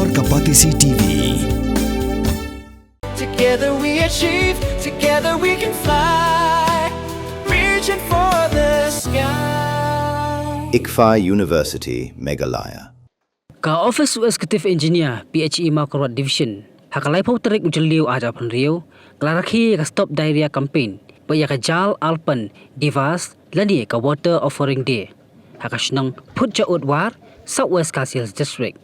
Nyokor Kapatisi TV. Together we achieve, together we can fly, reaching for the sky. ICFA University, Meghalaya. Ka Office Executive Engineer PHE Maukarwat Division hakalai pau terik ujeliu aja pan riu klaraki ka stop diarrhea campaign pa ya ka jal alpan divas lani ka water offering day hakasnang put jaut war Southwest Kasiel District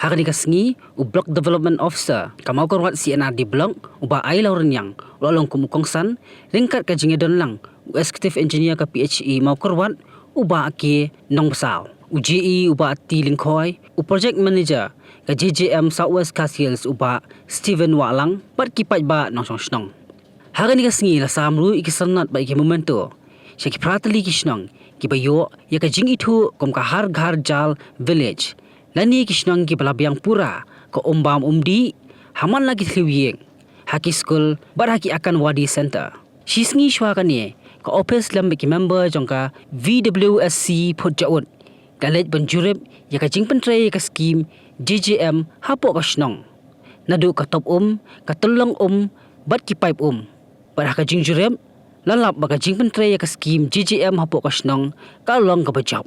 hakani ka sngi u block development officer ka Maukarwat CNRD block uba ai lauren yang lolong kumukongsan ringkat ka jingedon lang executive engineer ka PHE Maukarwat uba aki nong basal UGE uba ati lingkoi project manager ka JJM Southwest Kasiels uba Steven Walang pat kipat ba nong snong harani ka sngi la samru ikisanat ba iki momento syaki pratali kisnong kibayo ya ka jing itu kom ka har ghar jal village lani kisnong ki balabiang pura ka umbam umdi haman lagi tliwiyeng haki school bar haki akan wadi center shisngi shwa kani ka office lam ki member jongka VWSC phojaut Galet penjurip ya ka jing pentre ka skim JJM hapo ka snong nadu ka top ka tulong bat ki pipe bar ka jing jurip lalap ba ka jing pentre ya ka skim JJM hapo ka snong ka long ka bajap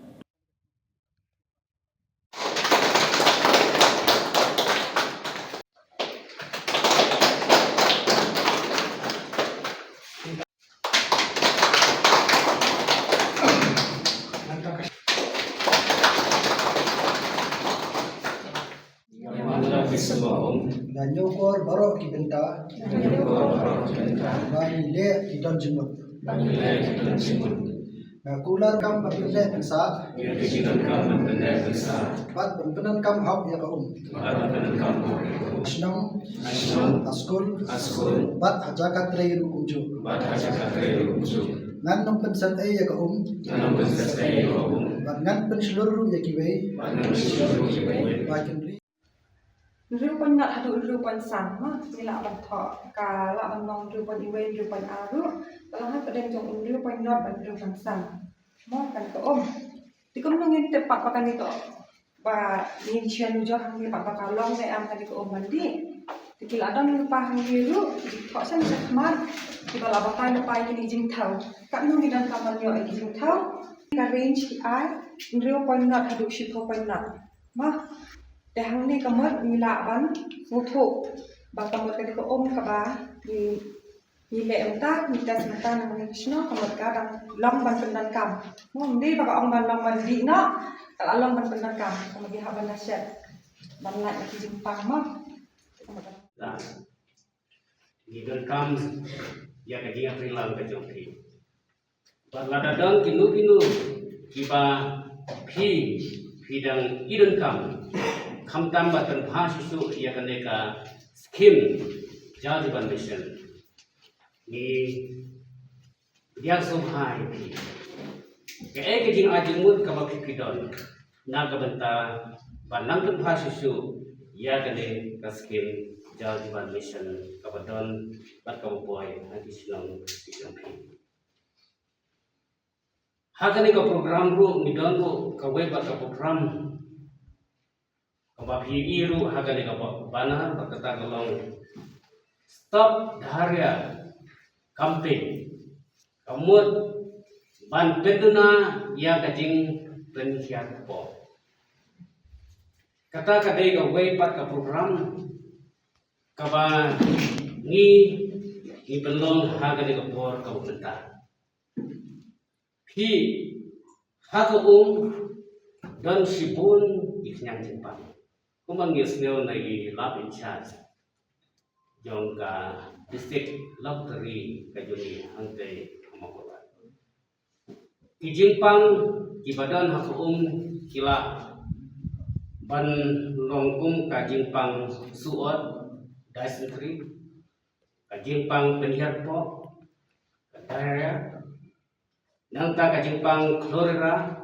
dan nyokor barok ki benta bagi le ki don jimut na kular kam bapile pensa bat benan kam hab ya ka snam askul bat haja ka tre ru kumju nan nom pensan ai ya ka bat nan pen seluruh ya ki wei bakin Rupan nak hadu rupan sama nila ban tho ka la ban nong rupan iwen rupan aru kalau ha pedeng jong rupan not ban rupan sam mo kan ko tikum nongin tepak pakan itu ba yin chen jo hang ni pak kalong ne am tadi ko mandi tikil ada ni pa hang ni ru tho san sakmar kibala bakai lupa ini jing thau kan nong dan kamal yo jing thau ka range ki ai rupan not hadu shi rupan not ma Dahang ni kamot nila ban mutu ba kamot kadi ko ka ba ni le emta ni tas mata na mga kisno kamot ka dang long ban pendan kam mo ndi ba ong ban long ban di no kala long ban pendan kam kamot di haban na set ban la ki jimpang mo ni dan kam ya ka dia prilang ka jongki ba la dadang kinu kiba dang idun kam Khamtam batan bhasusu ya kaneka skim jadiban mission ni dia subhai ke jing ajimut ka makikidon naga banta banang tan bhasusu ya kane ka skim jadiban mission ka badon bat ka boy ati silang hagane ka program ru midon ru ka web ka program Kaba iru haga ni kaba banar berkata kalau stop dharya campaign kamut ban peduna ya kajing penhiat po kata kadai ka way pat ka program kaba ni belong haga ni kapor ka benta haga dan sibun iknyang jempang Kumangis neo nagi lab in charge yung ka district lottery kajuni hangtay Maukarwat. Kijingpang kibadan kila ban longkum kajingpang suot dysentery kajingpang penhiarpo diarrhea nangta kajingpang cholera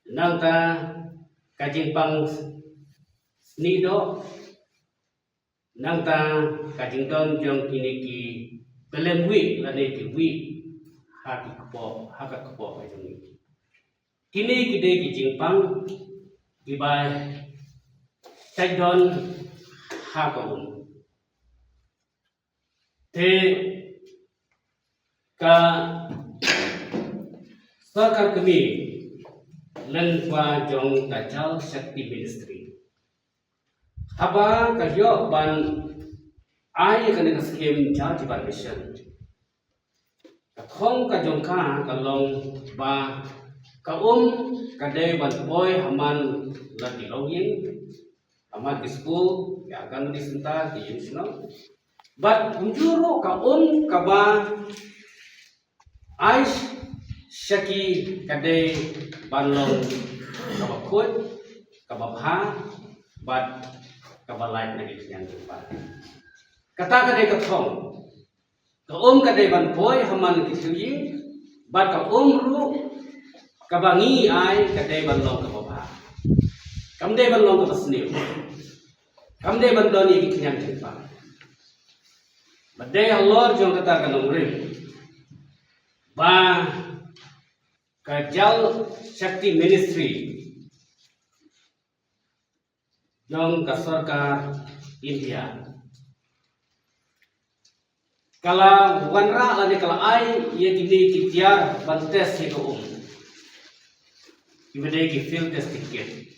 nangta kajingpang Nido nangta kajington jong kiniki pelemwi lane ki wi haki kpo kajungi kini kide ki jingpang ibai Take don hakon. Te ka sarkar kami lengkwa jong kajal Shakti Ministry. Haba kahyo ban ai kene skim jal jiban mission. Kathong ka jong ka kalong ba ka de ban boy haman lati login amat di school ya akan disenta di yusno. But unjuro ka ba ai Shaki kade banlong kabakut kababha but kabalait na yang jumpa. Kata kade kathong ka kade ban boy haman kisuyi but ka ru kabangi ai kade banlong kababha. Kamde banlong kabasniu. Kamde bandoni yang jumpa. Badai Allah jong kata kanong rim. Ba Kajal Shakti Ministry jong ka sarkar India. Kala wanra lani kala ai ye kini kitiar bantes he ko Ibade ki field test ticket.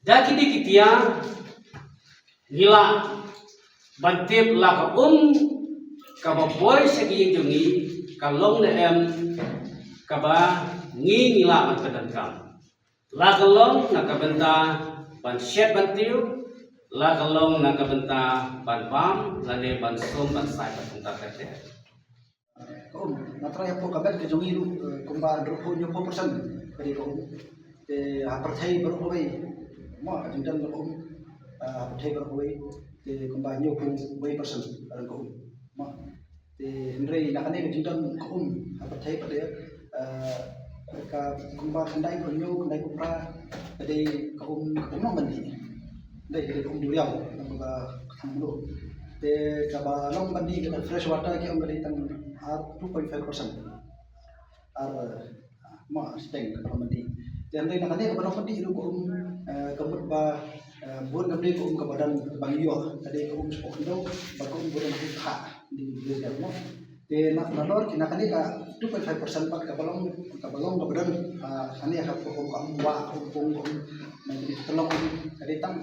Da kini kitiar gila bantip la ka boy segi jongi kalong na kaba ngila man kadangkam la kalong nakabenta ban shed bantiu la kalong nakabenta ban bam lane ban som ban sai patunta kate Natrai po kabat ke jongi ru kumba dro nyo po persen kadi ko te aparthai ber hoy mo jindan ko aparthai ber hoy te kumba nyo po 2% ko mo te ndrei nakane ke jindan ko aparthai pada ka kumba kandai ko nyo kandai ko pra kadi ko mo mandi dai kadi ko duriau kumba kamlo te kaba long mandi ke fresh water ke ngai tang 2.5% ma steng kamandi dan dai nakane ko mandi ru ko kamut ba bon ngamde ko ka badan bangyo kadi ko spokndo ba ko bodan kha di desa mo te nak nalor kinakane ka 2.5% pat ka balong ka badan kani ka ko ko amwa ko ko nanti tolong kadi tang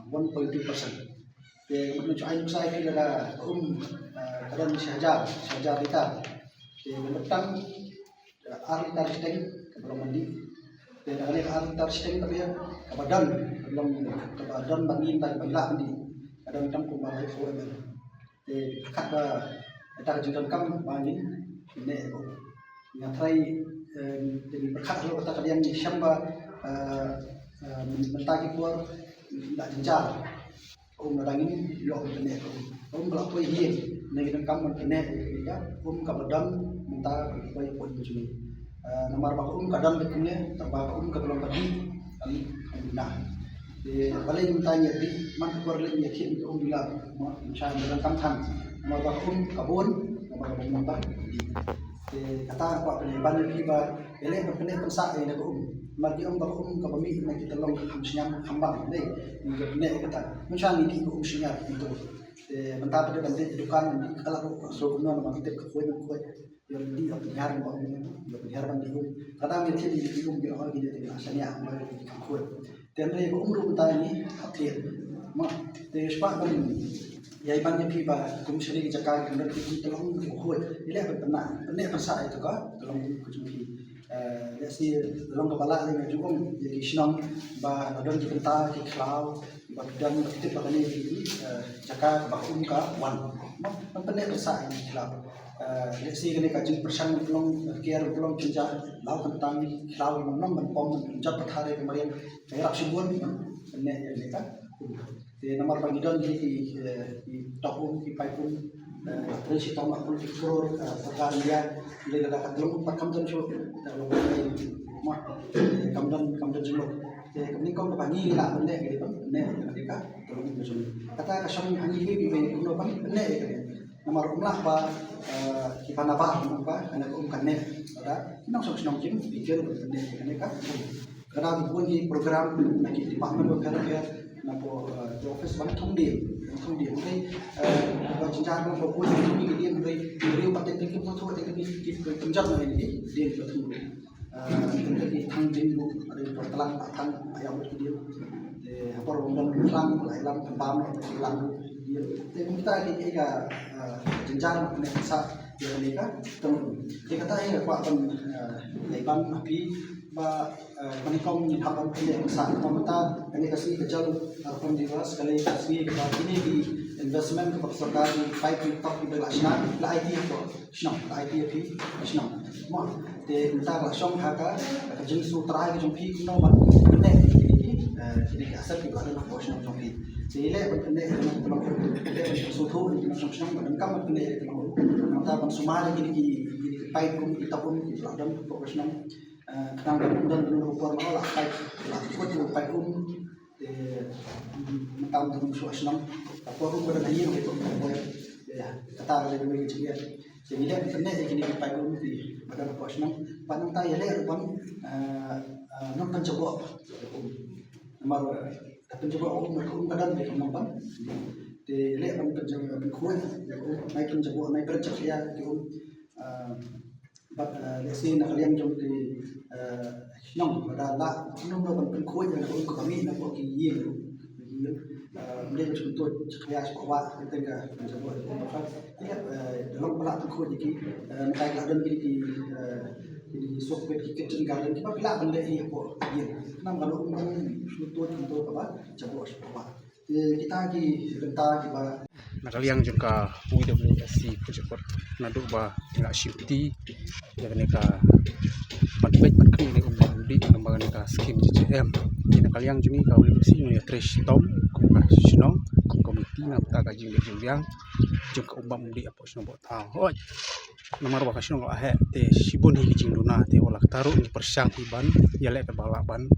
1.2%. Te menuju ayu saya kira kadang sahaja kita te menetang ari tar steng ke belum mandi te ari tar steng tapi ya ke badan bangin tar bangla mandi kadang tam ko balai ko te kat ba tar judan kam bangin ne ko ngatrai jadi berkat lo kata kalian syamba mentagi keluar tidak jenjar nadangin yo ne ko belak ko hien ne kam ne ya ka badan menta ko ko jumi nomor ba kadang bekune tambah ka belum tadi nah de balai tanya di man ko le ne khin ko bila insya Allah kam than nomor ba kabun nomor ba menta de kata ko ne ban ki ba ele ko ne pensa ne ko magi ba ka bami ne kita long sinyam khambang dei ne kata insya Allah ni ko sinyam itu mentah pada bande dukan kalau so kuno nama kita ko yang di penyiaran ko penyiaran di kadang mirip di di orang gitu di asalnya amal ko dan re ko umru tani hatir ma te spa ban yai ban pi ba kum seri ki jakar kan ki tolong ko ile ba ne pensa itu ka tolong ko jumpi ya si tolong kepala le ngajung ya ki sinong ba nadon ki penta ki klau dan kita bakal ini jaka bakum ka wan pene persa ini kelab lesi kene ka jing persan pelong kiar pelong kinja lau kentang lau nom men pom jat pathare kemarin rak subun ne ne ka te nomor pangidon di topum ki paipun terus itu mak pun dikurur perkara dia le ka telung pakam dan so mak kamdan jumlah kami kau kepangi lah benda gitu kan benda mereka tolong betul kata kasong hangi ini bibi kuno pan benda gitu nomor umlah apa kita napa anak kan ne ada nang sok nang jim pikir benda mereka Kadang pun di program nak department of health care nak the office banyak thong dia mulai jenjang nak pun ini dia mulai paten tinggi pun tu tinggi kenjat ni dia betul tinggi thang tinggi ada pertelan thang ayam dia apa orang thang lai lam tambam lam dia kita ini jenjang nak sa dia ni kan dia kata ya pak lai ban api ba manikong ni hapan pilihan sa pamata kani kasi kajal arpon diwas kali kasi ini di investment ke serta di 5 top di belasna la IT ko snap la IT pi snap mo te ta la song haka jing su trai ke jong pi no ban ne ini asal di bawah ko snap jong pi sile ban ne ne su thu ni snap snap ban kam ban ne mata ban sumare ki pai kum kita pun di dalam profesional kadang dan rupa malah pai lah kuat pai mentang dengan suasana apa pun pada dia gitu ya kata ada dua jenis jadi dia internet ini pai di pada suasana pandang tay le rupa non pencoba nomor pencoba kadang dia nampak di le pencoba kuat naik pencoba naik bercakap ya let's say nak kalian jom di nong pada la nong nong berkuat dengan orang kami nak buat kiye mereka contoh kaya sekolah kita ke mencoba lihat dalam pelak berkuat jadi naik garden di software kitchen garden kita pelak benda ini apa dia nam kalau contoh apa coba sekolah kita lagi bentar kita nakaliang jengka PWSC project naduk ba tinggal shifti ya ka panpet patkri ni di pengembangan ka skim JCM nakaliang jumi ka uli si ni trash tom ka sinong komiti na ta ka jing yang jengka umbam di apa sino bot hoi nomor wa ka sino ahe te sibun hi jing duna te wala taru ni persang iban ya le ka balaban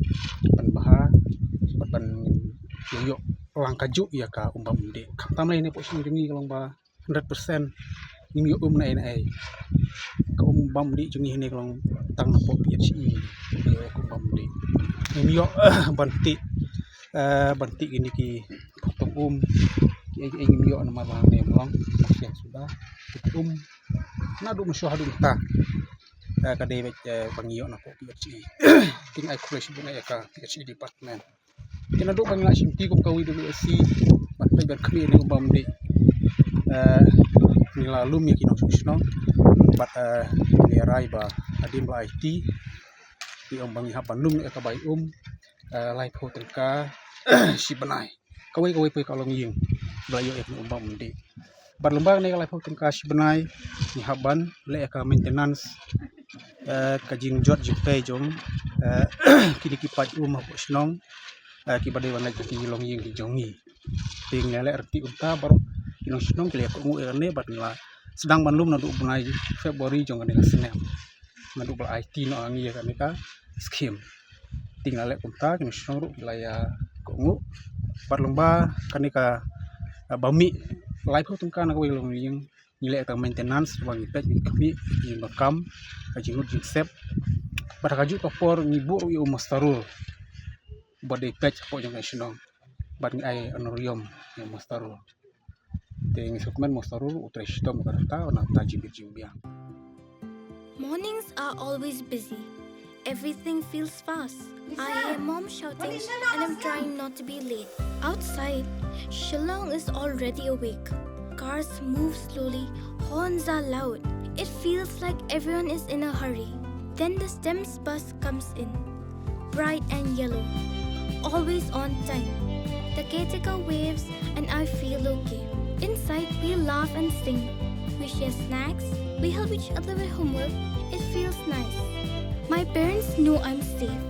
ban baha ban yoyo langkaju ya ka umbam di kam lain ni posisi jengi kalau ba 100% ni na ai ka umbam di jengi ni kalau tang na po PHE yo ka umbam di ni yo banti ini ki potong ki ni yo na ma ne long yang sudah na du masyhadu ta ka de bang yo na po PHE ting ai college bu na ka PHE department kena duk bang simti kum kawi WSC patai berkemi ni umbam di ni lalu mi kino susno bat ni rai ba adim ba IT di umbang ha pandum ka bai lai pho tengka si banai kawi pe ka long ying ba yo ek umbam di bat lembang ni lai pho tengka si banai ni haban le ka maintenance ka jing jot jipe jong kini kipat ha po snong kibade wan lagi long ying di jongi ting lele arti unta baru kinong sinong kile ko ngue ne bat ngla sedang banlum nadu bunai Februari jong ne senem nadu bal IT no angi ya ka skim ting lele unta kinong sinong ru wilaya ko ngu bat lomba kanika bami live ho tungka na ko long ying nile ta maintenance wangi pet kami ni makam kajingut jingsep bat kaju kapor ngibur yu mastarul body patch po jong national bat ni ay anorium yang mastarul ting sukmen mastarul utrash tom karata na tajibijimbiang. Mornings are always busy. Everything feels fast. I hear mom shouting and I'm trying not to be late. Outside, Shillong is already awake. Cars move slowly, horns are loud. It feels like everyone is in a hurry. Then the STEMS bus comes in, bright and yellow, always on time. The caretaker waves and I feel okay. Inside we laugh and sing. We share snacks. We help each other with homework. It feels nice. My parents know I'm safe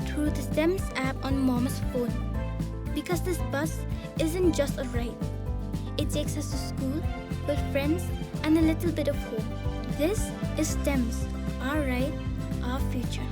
through the STEMS app on mom's phone. Because this bus isn't just a ride. It takes us to school with friends and a little bit of hope. This is STEMS, our ride, our future.